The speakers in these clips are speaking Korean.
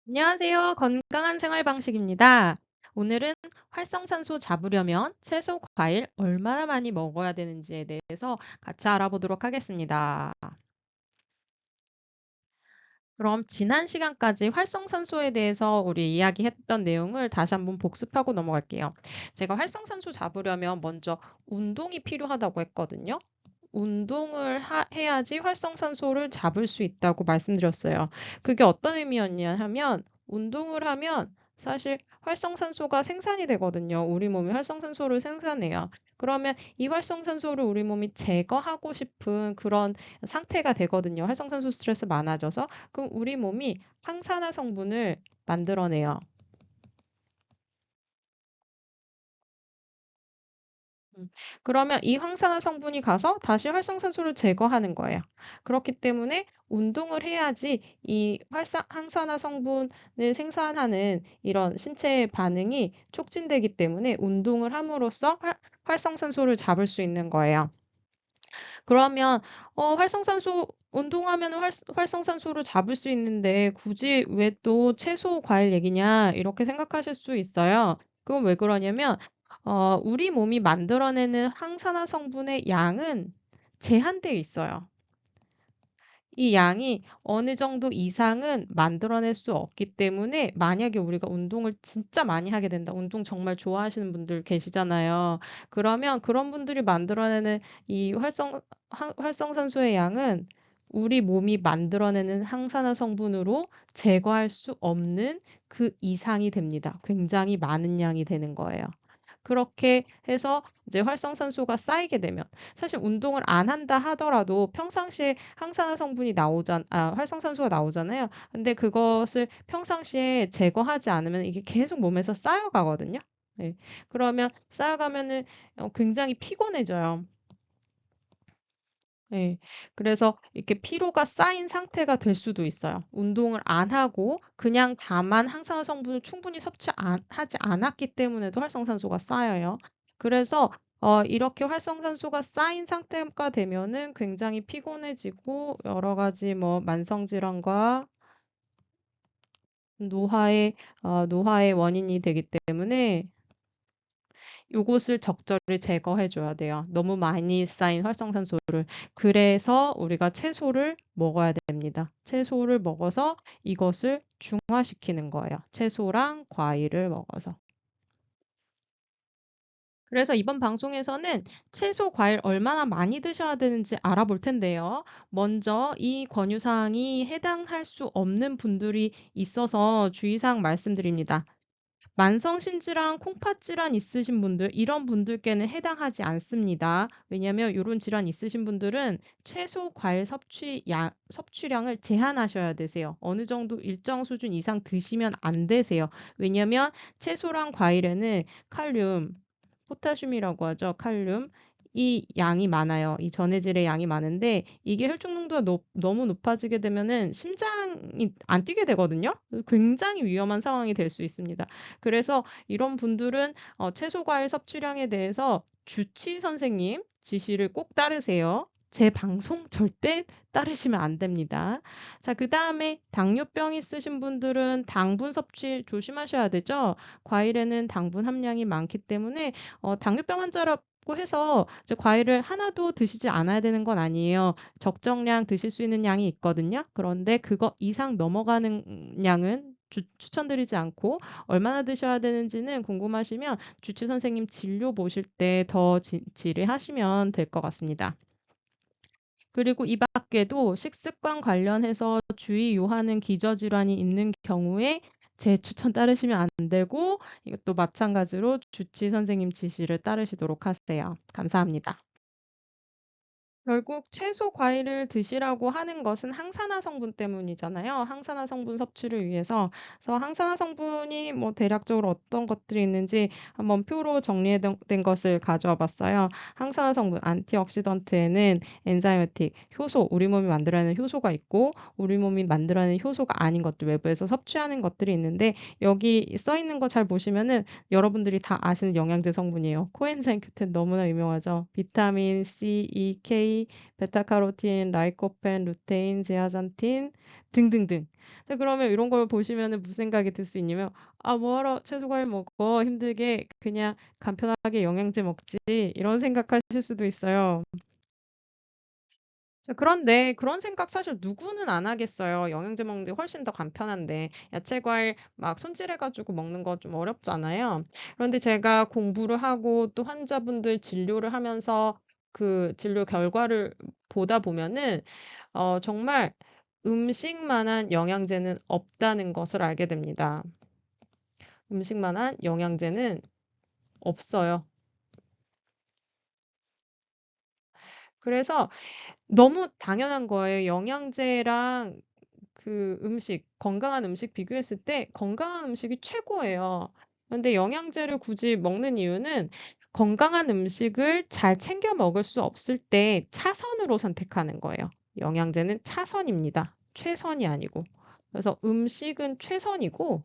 안녕하세요. 건강한 생활 방식입니다. 오늘은 활성산소 잡으려면 채소, 과일 얼마나 많이 먹어야 되는지에 대해서 같이 알아보도록 하겠습니다. 그럼 지난 시간까지 활성산소에 대해서 우리 이야기했던 내용을 다시 한번 복습하고 넘어갈게요. 제가 활성산소 잡으려면 먼저 운동이 필요하다고 했거든요. 운동을 해야지 활성산소를 잡을 수 있다고 말씀드렸어요. 그게 어떤 의미였냐 하면 운동을 하면 사실 활성산소가 생산이 되거든요. 우리 몸이 활성산소를 생산해요. 그러면 이 활성산소를 우리 몸이 제거하고 싶은 그런 상태가 되거든요. 활성산소 스트레스 많아져서. 그럼 우리 몸이 항산화 성분을 만들어내요. 음. 그러면 이 항산화 성분이 가서 다시 활성산소를 제거하는 거예요. 그렇기 때문에 운동을 해야지 이 항산화 성분을 생산하는 이런 신체의 반응이 촉진되기 때문에 운동을 함으로써 활성산소를 잡을 수 있는 거예요. 그러면 활성산소 운동하면 활성산소를 잡을 수 있는데 굳이 왜 또 채소, 과일 얘기냐 이렇게 생각하실 수 있어요. 그건 왜 그러냐면 우리 몸이 만들어내는 항산화 성분의 양은 제한되어 있어요. 이 양이 어느 정도 이상은 만들어낼 수 없기 때문에 만약에 우리가 운동을 진짜 많이 하게 된다. 운동 정말 좋아하시는 분들 계시잖아요. 그러면 그런 분들이 만들어내는 이 활성산소의 양은 우리 몸이 만들어내는 항산화 성분으로 제거할 수 없는 그 이상이 됩니다. 굉장히 많은 양이 되는 거예요. 그렇게 해서 이제 활성산소가 쌓이게 되면 사실 운동을 안 한다 하더라도 평상시에 활성산소가 나오잖아요. 근데 그것을 평상시에 제거하지 않으면 이게 계속 몸에서 쌓여가거든요. 네. 그러면 쌓여가면은 굉장히 피곤해져요. 예. 그래서 이렇게 피로가 쌓인 상태가 될 수도 있어요. 운동을 안 하고 그냥 다만 항산화 성분을 충분히 하지 않았기 때문에도 활성산소가 쌓여요. 그래서 이렇게 활성산소가 쌓인 상태가 되면은 굉장히 피곤해지고 여러 가지 뭐 만성 질환과 노화의 원인이 되기 때문에 요것을 적절히 제거해 줘야 돼요. 너무 많이 쌓인 활성산소를. 그래서 우리가 채소를 먹어야 됩니다. 채소를 먹어서 이것을 중화시키는 거예요. 채소랑 과일을 먹어서. 그래서 이번 방송에서는 채소, 과일 얼마나 많이 드셔야 되는지 알아볼 텐데요. 먼저 이 권유사항이 해당할 수 없는 분들이 있어서 주의사항 말씀드립니다. 만성신질환, 콩팥질환 있으신 분들, 이런 분들께는 해당하지 않습니다. 왜냐하면 이런 질환 있으신 분들은 채소, 과일 섭취량을 제한하셔야 되세요. 어느 정도 일정 수준 이상 드시면 안 되세요. 왜냐하면 채소랑 과일에는 칼륨, 포타슘이라고 하죠. 칼륨. 이 양이 많아요. 이 전해질의 양이 많은데 이게 혈중 농도가 너무 높아지게 되면은 심장이 안 뛰게 되거든요. 굉장히 위험한 상황이 될 수 있습니다. 그래서 이런 분들은 채소 과일 섭취량에 대해서 주치 선생님 지시를 꼭 따르세요. 제 방송 절대 따르시면 안 됩니다. 자, 그다음에 당뇨병 있으신 분들은 당분 섭취 조심하셔야 되죠. 과일에는 당분 함량이 많기 때문에 당뇨병 환자라고 해서 이제 과일을 하나도 드시지 않아야 되는 건 아니에요. 적정량 드실 수 있는 양이 있거든요. 그런데 그거 이상 넘어가는 양은 추천드리지 않고 얼마나 드셔야 되는지는 궁금하시면 주치 선생님 진료 보실 때 더 질의하시면 될 것 같습니다. 그리고 이 밖에도 식습관 관련해서 주의요하는 기저질환이 있는 경우에 제 추천 따르시면 안 되고 이것도 마찬가지로 주치 선생님 지시를 따르시도록 하세요. 감사합니다. 결국 채소, 과일을 드시라고 하는 것은 항산화 성분 때문이잖아요. 항산화 성분 섭취를 위해서. 그래서 항산화 성분이 뭐 대략적으로 어떤 것들이 있는지 한번 표로 정리된 것을 가져와 봤어요. 항산화 성분, 안티옥시던트에는 엔자이매틱, 효소, 우리 몸이 만들어내는 효소가 있고 우리 몸이 만들어내는 효소가 아닌 것들, 외부에서 섭취하는 것들이 있는데 여기 써 있는 거 잘 보시면은 여러분들이 다 아시는 영양제 성분이에요. 코엔자임 Q10 너무나 유명하죠. 비타민 C, E, K, C, 베타카로틴, 라이코펜, 루테인, 제아잔틴 등등등. 자, 그러면 이런 걸 보시면은 무슨 생각이 들 수 있냐면, 아, 뭐하러 채소 과일 먹어? 힘들게 그냥 간편하게 영양제 먹지. 이런 생각하실 수도 있어요. 자, 그런데 그런 생각 사실 누구는 안 하겠어요. 영양제 먹는 게 훨씬 더 간편한데 야채 과일 막 손질해 가지고 먹는 거 좀 어렵잖아요. 그런데 제가 공부를 하고 또 환자분들 진료를 하면서 그 진료 결과를 보다 보면은 정말 음식만한 영양제는 없다는 것을 알게 됩니다. 음식만한 영양제는 없어요. 그래서 너무 당연한 거예요. 영양제랑 그 음식, 건강한 음식 비교했을 때 건강한 음식이 최고예요. 근데 영양제를 굳이 먹는 이유는 건강한 음식을 잘 챙겨 먹을 수 없을 때 차선으로 선택하는 거예요. 영양제는 차선입니다. 최선이 아니고. 그래서 음식은 최선이고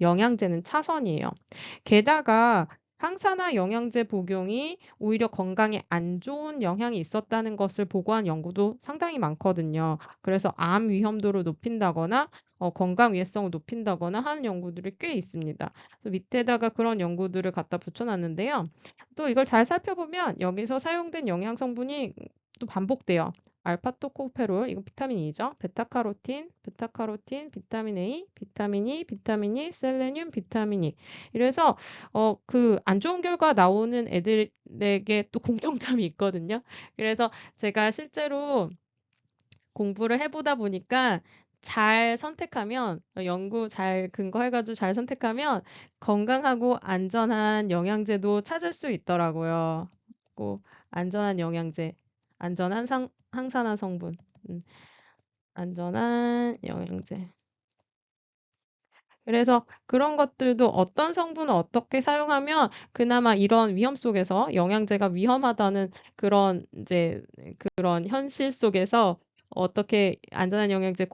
영양제는 차선이에요. 게다가 항산화 영양제 복용이 오히려 건강에 안 좋은 영향이 있었다는 것을 보고한 연구도 상당히 많거든요. 그래서 암 위험도를 높인다거나 건강 위해성을 높인다거나 하는 연구들이 꽤 있습니다. 그래서 밑에다가 그런 연구들을 갖다 붙여놨는데요. 또 이걸 잘 살펴보면 여기서 사용된 영양 성분이 또 반복돼요. 알파토코페롤, 이거 비타민이죠. 베타카로틴, 비타민 A, 비타민 E, 비타민 E, 셀레늄, 비타민 E. 이래서 그 안 좋은 결과 나오는 애들에게 또 공통점이 있거든요. 그래서 제가 실제로 공부를 해보다 보니까 잘 선택하면 연구 잘 근거해가지고 잘 선택하면 건강하고 안전한 영양제도 찾을 수 있더라고요. 꼭 안전한 영양제, 안전한 항산화 성분, 음, 안전한 영양제. 그래서 그런 것들도 어떤 성분을 어떻게 사용하면 그나마 이런 위험 속에서 영양제가 위험하다는 그런 이제 그런 현실 속에서 어떻게 안전한 영양제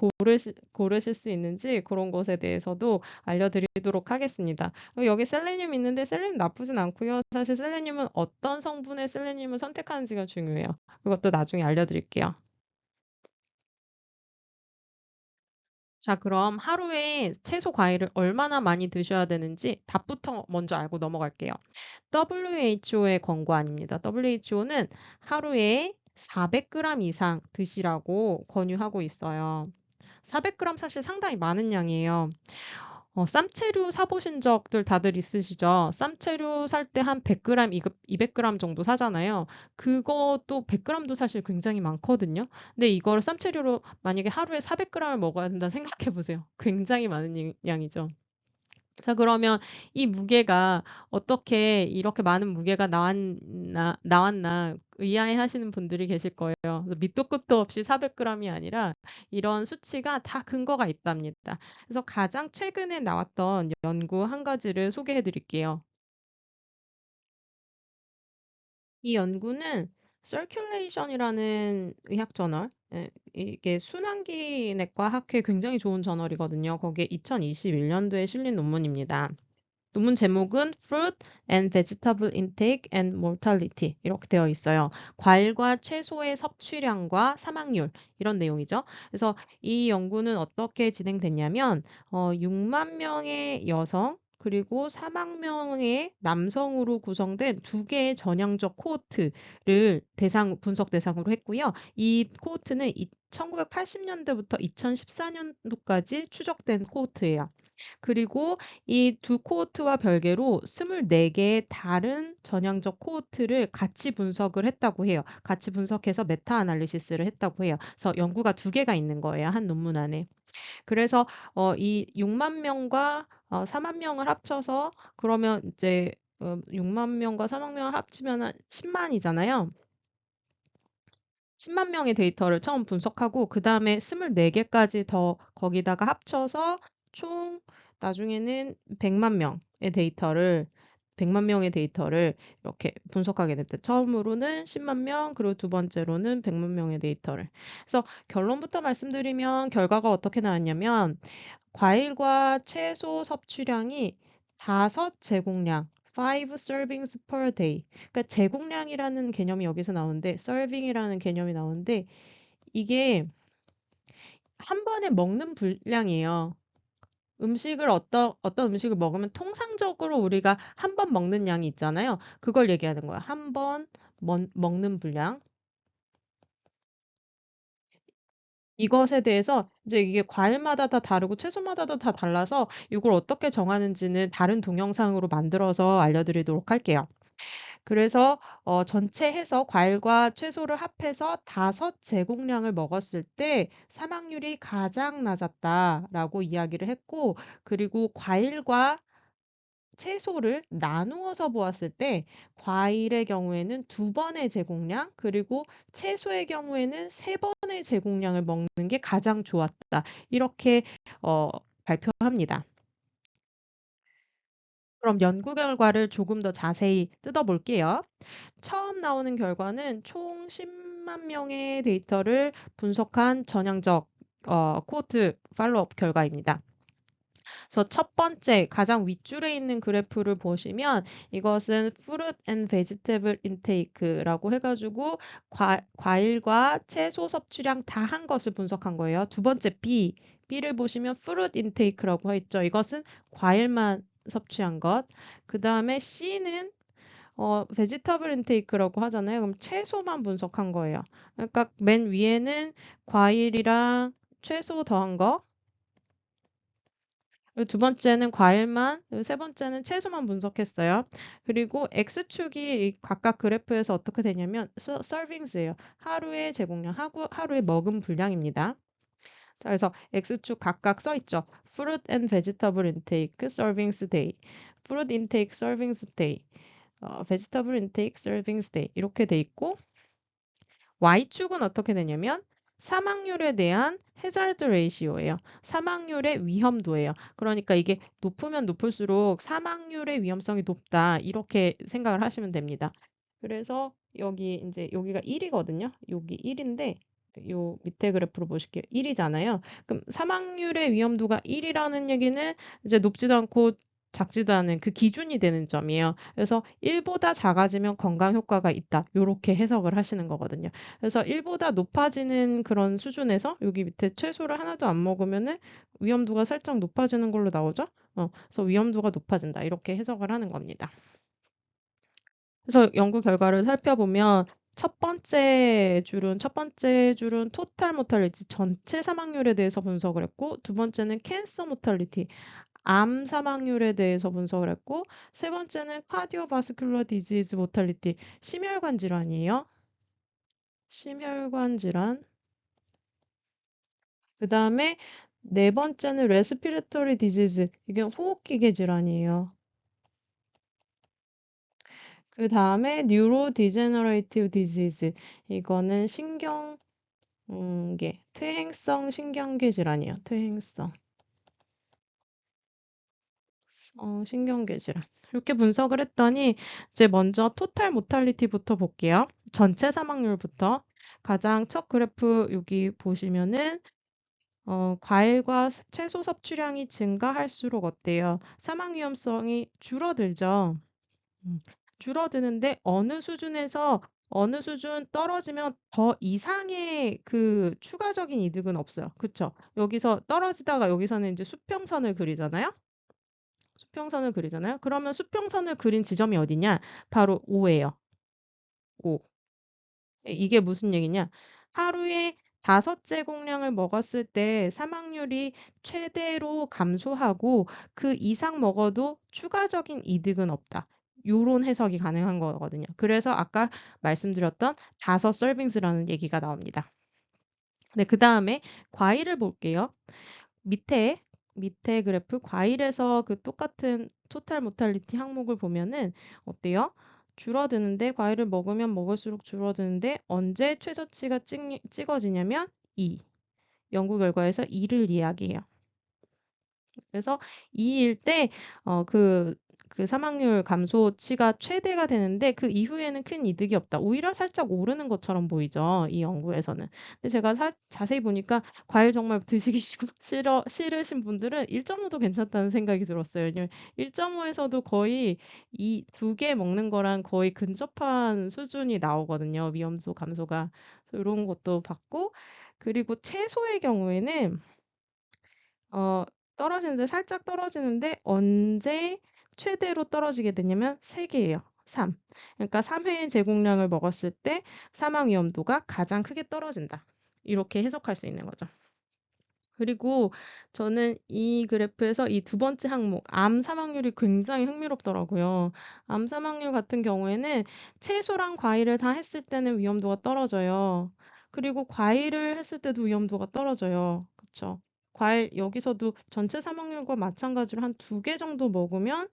고르실 수 있는지 그런 것에 대해서도 알려드리도록 하겠습니다. 여기 셀레늄 있는데 셀레늄 나쁘진 않고요. 사실 셀레늄은 어떤 성분의 셀레늄을 선택하는지가 중요해요. 그것도 나중에 알려드릴게요. 자, 그럼 하루에 채소 과일을 얼마나 많이 드셔야 되는지 답부터 먼저 알고 넘어갈게요. WHO의 권고안입니다. WHO는 하루에 400g 이상 드시라고 권유하고 있어요. 400g 사실 상당히 많은 양이에요. 쌈채류 사보신 적들 다들 있으시죠? 쌈채류 살 때 한 100g, 200g 정도 사잖아요. 그것도 100g도 사실 굉장히 많거든요. 근데 이걸 쌈채류로 만약에 하루에 400g을 먹어야 된다 생각해 보세요. 굉장히 많은 양이죠. 자, 그러면 이 무게가 어떻게 이렇게 많은 무게가 나왔나 의아해 하시는 분들이 계실 거예요. 그래서 밑도 끝도 없이 400g이 아니라 이런 수치가 다 근거가 있답니다. 그래서 가장 최근에 나왔던 연구 한 가지를 소개해 드릴게요. 이 연구는 Circulation이라는 의학 저널, 이게 순환기내과 학회 굉장히 좋은 저널이거든요. 거기에 2021년도에 실린 논문입니다. 논문 제목은 Fruit and Vegetable Intake and Mortality 이렇게 되어 있어요. 과일과 채소의 섭취량과 사망률 이런 내용이죠. 그래서 이 연구는 어떻게 진행됐냐면 6만 명의 여성 그리고 4만 명의 남성으로 구성된 두 개의 전형적 코호트를 분석 대상으로 했고요. 이 코호트는 1980년대부터 2014년도까지 추적된 코호트예요. 그리고 이 두 코호트와 별개로 24개의 다른 전형적 코호트를 같이 분석을 했다고 해요. 같이 분석해서 메타 아날리시스를 했다고 해요. 그래서 연구가 두 개가 있는 거예요. 한 논문 안에. 그래서 이 6만 명과 4만 명을 합쳐서 그러면 이제 6만 명과 4만 명을 합치면 10만이잖아요. 10만 명의 데이터를 처음 분석하고 그다음에 24개까지 더 거기다가 합쳐서 총 나중에는 100만 명의 데이터를 이렇게 분석하게 됐대. 처음으로는 10만 명, 그리고 두 번째로는 100만 명의 데이터를. 그래서 결론부터 말씀드리면 결과가 어떻게 나왔냐면 과일과 채소 섭취량이 5제곱량 five servings per day. 그러니까 제공량이라는 개념이 여기서 나오는데 serving이라는 개념이 나오는데 이게 한 번에 먹는 분량이에요. 어떤 음식을 먹으면 통상적으로 우리가 한 번 먹는 양이 있잖아요. 그걸 얘기하는 거야. 한 번 먹는 분량. 이것에 대해서 이제 이게 과일마다 다 다르고 채소마다 다 달라서 이걸 어떻게 정하는지는 다른 동영상으로 만들어서 알려드리도록 할게요. 그래서 전체 해서 과일과 채소를 합해서 5제공량을 먹었을 때 사망률이 가장 낮았다라고 이야기를 했고, 그리고 과일과 채소를 나누어서 보았을 때 과일의 경우에는 2번의 제공량, 그리고 채소의 경우에는 3번의 제공량을 먹는 게 가장 좋았다. 이렇게 어, 발표합니다. 그럼 연구 결과를 조금 더 자세히 뜯어볼게요. 처음 나오는 결과는 총 10만 명의 데이터를 분석한 전향적 코호트 팔로업 결과입니다. 그래서 첫 번째 가장 윗줄에 있는 그래프를 보시면 이것은 fruit and vegetable intake라고 해가지고 과일과 채소 섭취량 다 한 것을 분석한 거예요. 두 번째 B를 보시면 fruit intake라고 했죠. 이것은 과일만 섭취한 것. 그 다음에 C는 vegetable intake라고 하잖아요. 그럼 채소만 분석한 거예요. 그러니까 맨 위에는 과일이랑 채소 더한 거, 그리고 두 번째는 과일만, 그리고 세 번째는 채소만 분석했어요. 그리고 X축이 각각 그래프에서 어떻게 되냐면 servings예요. 하루의 제공량, 하루의 먹은 분량입니다. 자, 그래서 X축 각각 써 있죠. Fruit and vegetable intake, servings day. Fruit intake, servings day. vegetable intake, servings day. 이렇게 돼 있고 Y축은 어떻게 되냐면 사망률에 대한 해자드 레이시오예요. 사망률의 위험도예요. 그러니까 이게 높으면 높을수록 사망률의 위험성이 높다. 이렇게 생각을 하시면 됩니다. 그래서 여기 이제 여기가 1이거든요. 여기 1인데 요 밑에 그래프로 보실게요. 1이잖아요. 그럼 사망률의 위험도가 1이라는 얘기는 이제 높지도 않고 작지도 않은 그 기준이 되는 점이에요. 그래서 1보다 작아지면 건강 효과가 있다. 요렇게 해석을 하시는 거거든요. 그래서 1보다 높아지는 그런 수준에서 여기 밑에 채소를 하나도 안 먹으면은 위험도가 살짝 높아지는 걸로 나오죠. 그래서 위험도가 높아진다. 이렇게 해석을 하는 겁니다. 그래서 연구 결과를 살펴보면 첫 번째 줄은 토탈 모탈리티 전체 사망률에 대해서 분석을 했고 두 번째는 캔서 모탈리티 암 사망률에 대해서 분석을 했고 세 번째는 카디오바스큘러 디지즈 모탈리티 심혈관 질환이에요. 심혈관 질환. 그다음에 네 번째는 레스피레토리 디지즈. 이게 호흡기계 질환이에요. 그다음에 뉴로 디제너레이티브 디지즈. 이거는 퇴행성 신경계 질환이에요. 퇴행성 신경계 질환. 이렇게 분석을 했더니 이제 먼저 토탈 모탈리티부터 볼게요. 전체 사망률부터. 가장 첫 그래프 여기 보시면은 과일과 채소 섭취량이 증가할수록 어때요? 사망 위험성이 줄어들죠. 음, 줄어드는데 어느 수준 떨어지면 더 이상의 그 추가적인 이득은 없어요. 그쵸? 여기서 떨어지다가 여기서는 이제 수평선을 그리잖아요. 수평선을 그리잖아요. 그러면 수평선을 그린 지점이 어디냐? 바로 5예요. 5. 이게 무슨 얘기냐? 하루에 5제공량을 먹었을 때 사망률이 최대로 감소하고 그 이상 먹어도 추가적인 이득은 없다. 요런 해석이 가능한 거거든요. 그래서 아까 말씀드렸던 5서빙스라는 얘기가 나옵니다. 네, 그 다음에 과일을 볼게요. 밑에 밑에 그래프 과일에서 그 똑같은 토탈 모탈리티 항목을 보면은 어때요? 줄어드는데 과일을 먹으면 먹을수록 줄어드는데 언제 최저치가 찍어지냐면 2. 연구 결과에서 2를 이야기해요. 그래서 2일 때 그 그 사망률 감소치가 최대가 되는데 그 이후에는 큰 이득이 없다. 오히려 살짝 오르는 것처럼 보이죠. 이 연구에서는. 근데 제가 자세히 보니까 과일 정말 드시기 싫으신 분들은 1.5도 괜찮다는 생각이 들었어요. 왜냐면 1.5에서도 거의 이 두 개 먹는 거랑 거의 근접한 수준이 나오거든요. 위험도 감소가. 그래서 이런 것도 봤고 그리고 채소의 경우에는 어 떨어지는데 살짝 떨어지는데 언제 최대로 떨어지게 되냐면 3 개예요. 3. 그러니까 3회 제공량을 먹었을 때 사망 위험도가 가장 크게 떨어진다. 이렇게 해석할 수 있는 거죠. 그리고 저는 이 그래프에서 이 두 번째 항목 암 사망률이 굉장히 흥미롭더라고요. 암 사망률 같은 경우에는 채소랑 과일을 다 했을 때는 위험도가 떨어져요. 그리고 과일을 했을 때도 위험도가 떨어져요. 그쵸? 과일 여기서도 전체 사망률과 마찬가지로 한 2개 정도 먹으면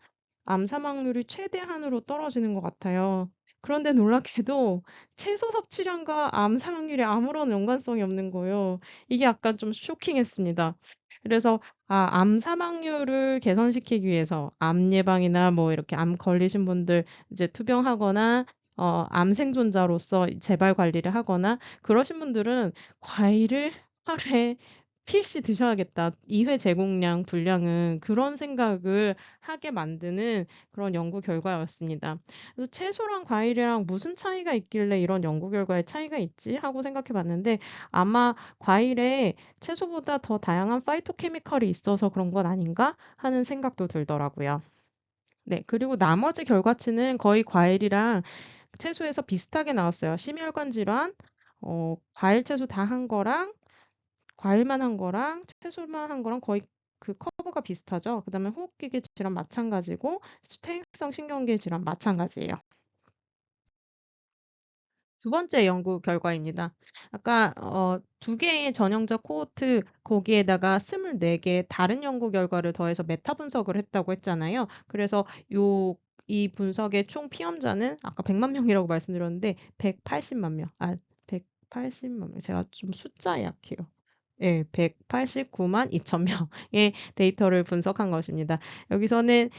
암 사망률이 최대한으로 떨어지는 것 같아요. 그런데 놀랍게도 채소 섭취량과 암 사망률이 아무런 연관성이 없는 거예요. 이게 약간 좀 쇼킹했습니다. 그래서 암 사망률을 개선시키기 위해서 암 예방이나 뭐 이렇게 암 걸리신 분들 이제 투병하거나 암 생존자로서 재발 관리를 하거나 그러신 분들은 과일을 하루에 필시 드셔야겠다. 2회 제공량 분량은 그런 생각을 하게 만드는 그런 연구 결과였습니다. 그래서 채소랑 과일이랑 무슨 차이가 있길래 이런 연구 결과에 차이가 있지 하고 생각해 봤는데 아마 과일에 채소보다 더 다양한 파이토케미컬이 있어서 그런 건 아닌가 하는 생각도 들더라고요. 네, 그리고 나머지 결과치는 거의 과일이랑 채소에서 비슷하게 나왔어요. 심혈관 질환, 과일, 채소 다 한 거랑 과일만 한 거랑 채소만 한 거랑 거의 그 커브가 비슷하죠. 그다음에 호흡기계 질환 마찬가지고 퇴행성 신경계 질환 마찬가지예요. 두 번째 연구 결과입니다. 아까 두 개의 전형적 코호트 거기에다가 24개 다른 연구 결과를 더해서 메타 분석을 했다고 했잖아요. 그래서 이 분석의 총 피험자는 아까 100만 명이라고 말씀드렸는데 180만 명. 180만 명. 제가 좀 숫자에 약해요. 예, 189만 2천 명의 데이터를 분석한 것입니다. 여기서는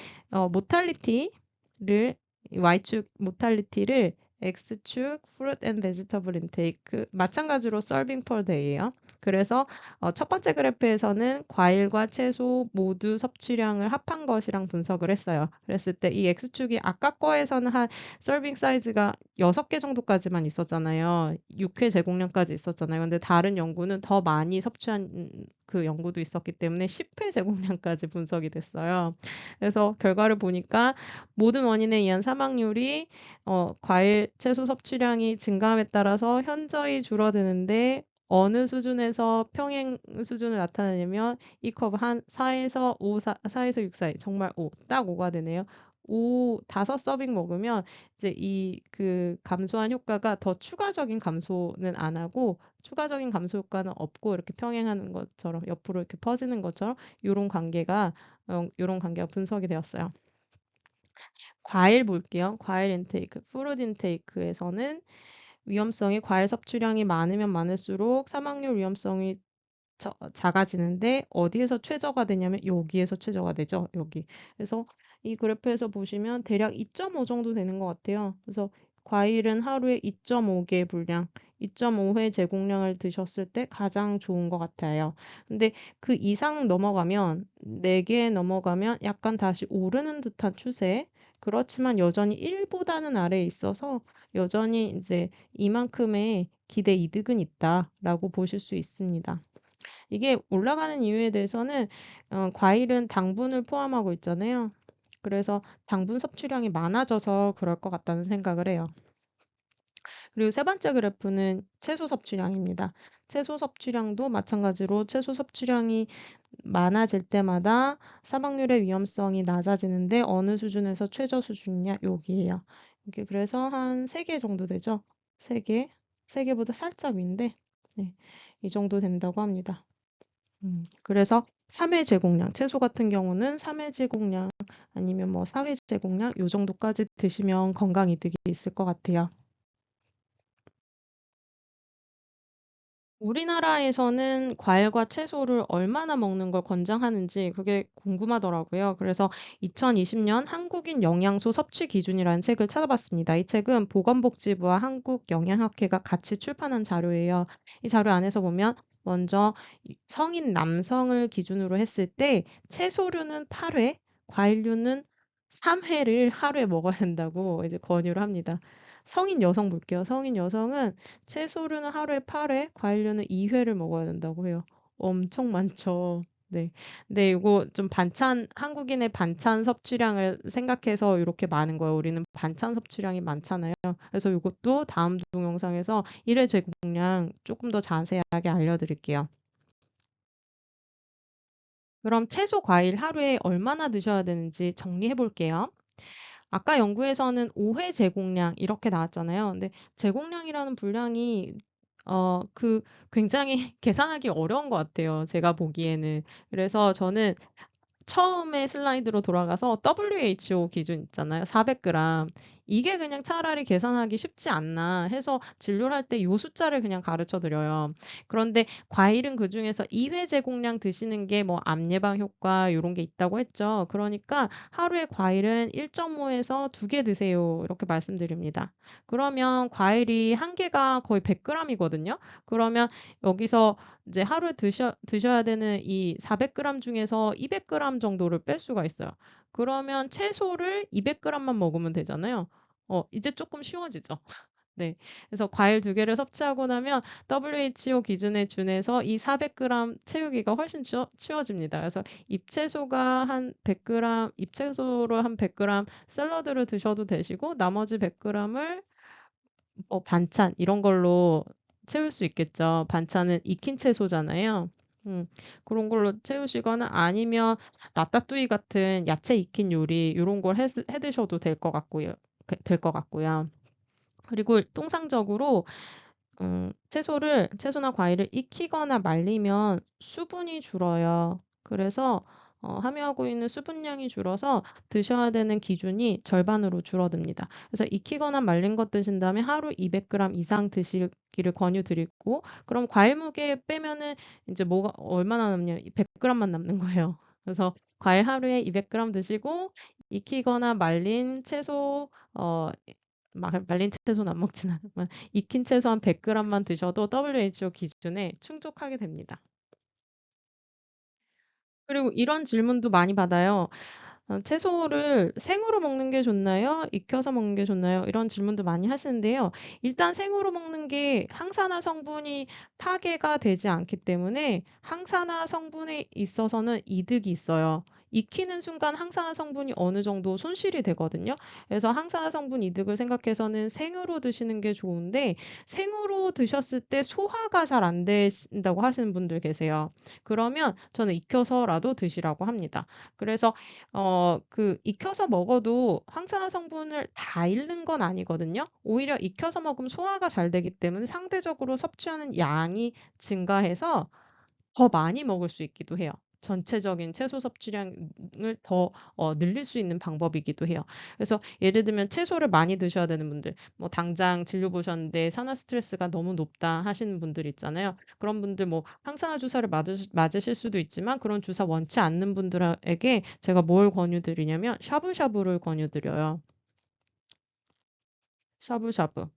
모탈리티를 Y축 모탈리티를 X축 fruit and vegetable intake 마찬가지로 serving per day예요. 그래서 첫 번째 그래프에서는 과일과 채소 모두 섭취량을 합한 것이랑 분석을 했어요. 그랬을 때 이 X축이 아까 거에서는 한 서빙 사이즈가 6개 정도까지만 있었잖아요. 6회 제공량까지 있었잖아요. 근데 다른 연구는 더 많이 섭취한 그 연구도 있었기 때문에 10회 제공량까지 분석이 됐어요. 그래서 결과를 보니까 모든 원인에 의한 사망률이 과일, 채소 섭취량이 증가함에 따라서 현저히 줄어드는데 어느 수준에서 평행 수준을 나타내냐면 이 커브 한 4에서 5, 4에서 6 사이 정말 딱 5가 되네요. 5서빙 먹으면 이제 이 그 감소한 효과가 더 추가적인 감소는 안 하고 추가적인 감소 효과는 없고 이렇게 평행하는 것처럼 옆으로 이렇게 퍼지는 것처럼 요런 관계가 분석이 되었어요. 과일 볼게요. 과일 인테이크, 프루트 인테이크에서는 위험성이 과일 섭취량이 많으면 많을수록 사망률 위험성이 작아지는데 어디에서 최저가 되냐면 여기에서 최저가 되죠. 여기. 그래서 이 그래프에서 보시면 대략 2.5 정도 되는 것 같아요. 그래서 과일은 하루에 2.5개 분량, 2.5회 제공량을 드셨을 때 가장 좋은 것 같아요. 근데 그 이상 넘어가면 4개 넘어가면 약간 다시 오르는 듯한 추세. 그렇지만 여전히 1보다는 아래에 있어서 여전히 이제 이만큼의 기대 이득은 있다라고 보실 수 있습니다. 이게 올라가는 이유에 대해서는 과일은 당분을 포함하고 있잖아요. 그래서 당분 섭취량이 많아져서 그럴 것 같다는 생각을 해요. 그리고 세 번째 그래프는 채소 섭취량입니다. 채소 섭취량도 마찬가지로 채소 섭취량이 많아질 때마다 사망률의 위험성이 낮아지는데 어느 수준에서 최저 수준이냐 여기에요. 이게 그래서 한 3개 정도 되죠. 3개, 3개보다 살짝 위인데 네, 이 정도 된다고 합니다. 그래서 3회 제공량, 채소 같은 경우는 3회 제공량 아니면 뭐 4회 제공량 요 정도까지 드시면 건강 이득이 있을 것 같아요. 우리나라에서는 과일과 채소를 얼마나 먹는 걸 권장하는지 그게 궁금하더라고요. 그래서 2020년 한국인 영양소 섭취 기준이라는 책을 찾아봤습니다. 이 책은 보건복지부와 한국영양학회가 같이 출판한 자료예요. 이 자료 안에서 보면 먼저 성인 남성을 기준으로 했을 때 채소류는 8회, 과일류는 3회를 하루에 먹어야 된다고 이제 권유를 합니다. 성인 여성 볼게요. 성인 여성은 채소류는 하루에 8회, 과일류는 2회를 먹어야 된다고 해요. 엄청 많죠. 네. 근데 이거 좀 반찬, 한국인의 반찬 섭취량을 생각해서 이렇게 많은 거예요. 우리는 반찬 섭취량이 많잖아요. 그래서 이것도 다음 동영상에서 1회 제공량 조금 더 자세하게 알려드릴게요. 그럼 채소, 과일 하루에 얼마나 드셔야 되는지 정리해 볼게요. 아까 연구에서는 5회 제공량 이렇게 나왔잖아요. 근데 제공량이라는 분량이 그 굉장히 계산하기 어려운 것 같아요. 제가 보기에는. 그래서 저는 처음에 슬라이드로 돌아가서 WHO 기준 있잖아요. 400g. 이게 그냥 차라리 계산하기 쉽지 않나 해서 진료를 할 때 요 숫자를 그냥 가르쳐 드려요. 그런데 과일은 그중에서 2회 제공량 드시는 게 뭐 암 예방 효과 요런 게 있다고 했죠. 그러니까 하루에 과일은 1.5에서 2개 드세요. 이렇게 말씀드립니다. 그러면 과일이 한 개가 거의 100g이거든요. 그러면 여기서 이제 하루에 드셔야 되는 이 400g 중에서 200g 정도를 뺄 수가 있어요. 그러면 채소를 200g만 먹으면 되잖아요. 이제 조금 쉬워지죠. 네. 그래서 과일 두 개를 섭취하고 나면 WHO 기준에 준해서 이 400g 채우기가 훨씬 쉬워집니다. 그래서 잎채소가 한 100g, 잎채소를 한 100g 샐러드를 드셔도 되시고 나머지 100g을 반찬 이런 걸로 채울 수 있겠죠. 반찬은 익힌 채소잖아요. 음, 그런 걸로 채우시거나 아니면 라따뚜이 같은 야채 익힌 요리 이런 걸 해 드셔도 될 것 같고요. 될 것 같고요. 그리고 통상적으로 채소나 과일을 익히거나 말리면 수분이 줄어요. 그래서 함유하고 있는 수분량이 줄어서 드셔야 되는 기준이 절반으로 줄어듭니다. 그래서 익히거나 말린 것 드신다면 하루 200g 이상 드시기를 권유드리고, 그럼 과일 무게 빼면은 이제 뭐가 얼마나 남냐? 100g만 남는 거예요. 그래서 과일 하루에 200g 드시고 익히거나 말린 채소 말린 채소는 안 먹진 않지만 익힌 채소 한 100g만 드셔도 WHO 기준에 충족하게 됩니다. 그리고 이런 질문도 많이 받아요. 채소를 생으로 먹는 게 좋나요? 익혀서 먹는 게 좋나요? 이런 질문도 많이 하시는데요. 일단 생으로 먹는 게 항산화 성분이 파괴가 되지 않기 때문에 항산화 성분에 있어서는 이득이 있어요. 익히는 순간 항산화 성분이 어느 정도 손실이 되거든요. 그래서 항산화 성분 이득을 생각해서는 생으로 드시는 게 좋은데 생으로 드셨을 때 소화가 잘 안 되신다고 하시는 분들 계세요. 그러면 저는 익혀서라도 드시라고 합니다. 그래서 익혀서 먹어도 항산화 성분을 다 잃는 건 아니거든요. 오히려 익혀서 먹으면 소화가 잘 되기 때문에 상대적으로 섭취하는 양이 증가해서 더 많이 먹을 수 있기도 해요. 전체적인 채소 섭취량을 더 늘릴 수 있는 방법이기도 해요. 그래서 예를 들면 채소를 많이 드셔야 되는 분들, 뭐 당장 진료 보셨는데 산화 스트레스가 너무 높다 하시는 분들 있잖아요. 그런 분들 뭐 항산화 주사를 맞으실 수도 있지만 그런 주사 원치 않는 분들에게 제가 뭘 권유드리냐면 샤브샤브를 권유드려요. 샤브샤브.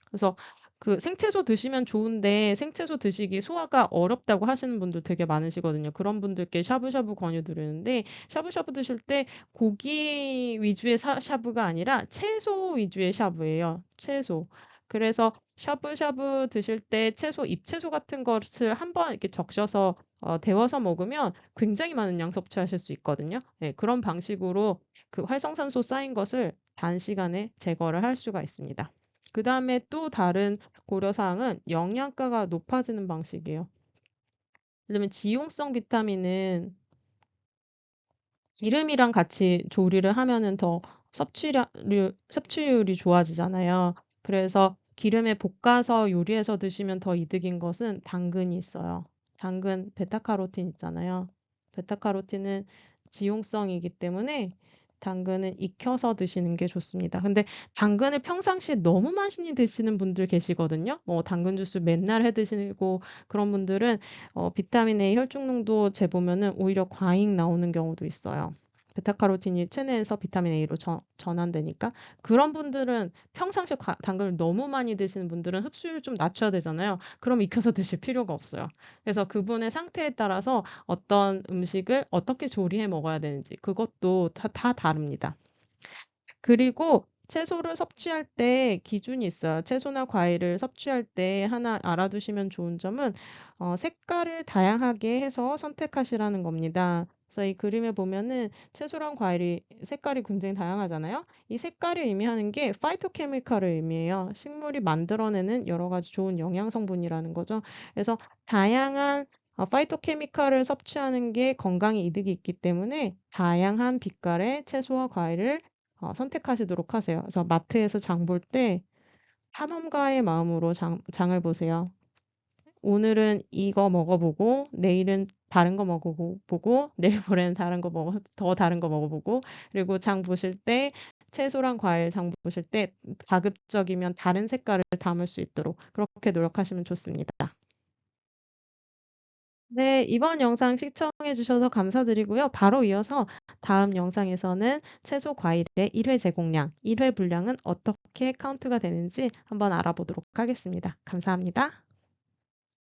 그래서 그 생채소 드시면 좋은데 생채소 드시기 소화가 어렵다고 하시는 분들 되게 많으시거든요. 그런 분들께 샤브샤브 권유드리는데 샤브샤브 드실 때 고기 위주의 샤브가 아니라 채소 위주의 샤브예요. 채소. 그래서 샤브샤브 드실 때 채소, 잎채소 같은 것을 한번 이렇게 적셔서 데워서 먹으면 굉장히 많은 양 섭취하실 수 있거든요. 네, 그런 방식으로 그 활성산소 쌓인 것을 단시간에 제거를 할 수가 있습니다. 그다음에 또 다른 고려사항은 영양가가 높아지는 방식이에요. 예를 들면 지용성 비타민은 기름이랑 같이 조리를 하면은 더 섭취율이 좋아지잖아요. 그래서 기름에 볶아서 요리해서 드시면 더 이득인 것은 당근이 있어요. 당근, 베타카로틴 있잖아요. 베타카로틴은 지용성이기 때문에 당근은 익혀서 드시는 게 좋습니다. 근데 당근을 평상시에 너무 많이 드시는 분들 계시거든요. 뭐 당근 주스 맨날 해 드시고 그런 분들은 비타민 A 혈중 농도 재보면은 오히려 과잉 나오는 경우도 있어요. 베타카로틴이 체내에서 비타민 A로 전환되니까 그런 분들은 평상시에 당근을 너무 많이 드시는 분들은 흡수율 좀 낮춰야 되잖아요. 그럼 익혀서 드실 필요가 없어요. 그래서 그분의 상태에 따라서 어떤 음식을 어떻게 조리해 먹어야 되는지 그것도 다 다릅니다. 그리고 채소를 섭취할 때 기준이 있어요. 채소나 과일을 섭취할 때 하나 알아두시면 좋은 점은 색깔을 다양하게 해서 선택하시라는 겁니다. 그래서 이 그림에 보면은 채소랑 과일이 색깔이 굉장히 다양하잖아요. 이 색깔이 의미하는 게 파이토케미칼을 의미해요. 식물이 만들어내는 여러 가지 좋은 영양 성분이라는 거죠. 그래서 다양한 파이토케미칼을 섭취하는 게 건강에 이득이 있기 때문에 다양한 빛깔의 채소와 과일을 선택하시도록 하세요. 그래서 마트에서 장볼 때 탐험가의 마음으로 장을 보세요. 오늘은 이거 먹어보고 내일은 다른 거 먹어보고 내일 모레는 더 다른 거 먹어보고 그리고 장 보실 때 채소랑 과일 장 보실 때 가급적이면 다른 색깔을 담을 수 있도록 그렇게 노력하시면 좋습니다. 네, 이번 영상 시청해 주셔서 감사드리고요. 바로 이어서 다음 영상에서는 채소 과일의 1회 제공량, 1회 분량은 어떻게 카운트가 되는지 한번 알아보도록 하겠습니다. 감사합니다.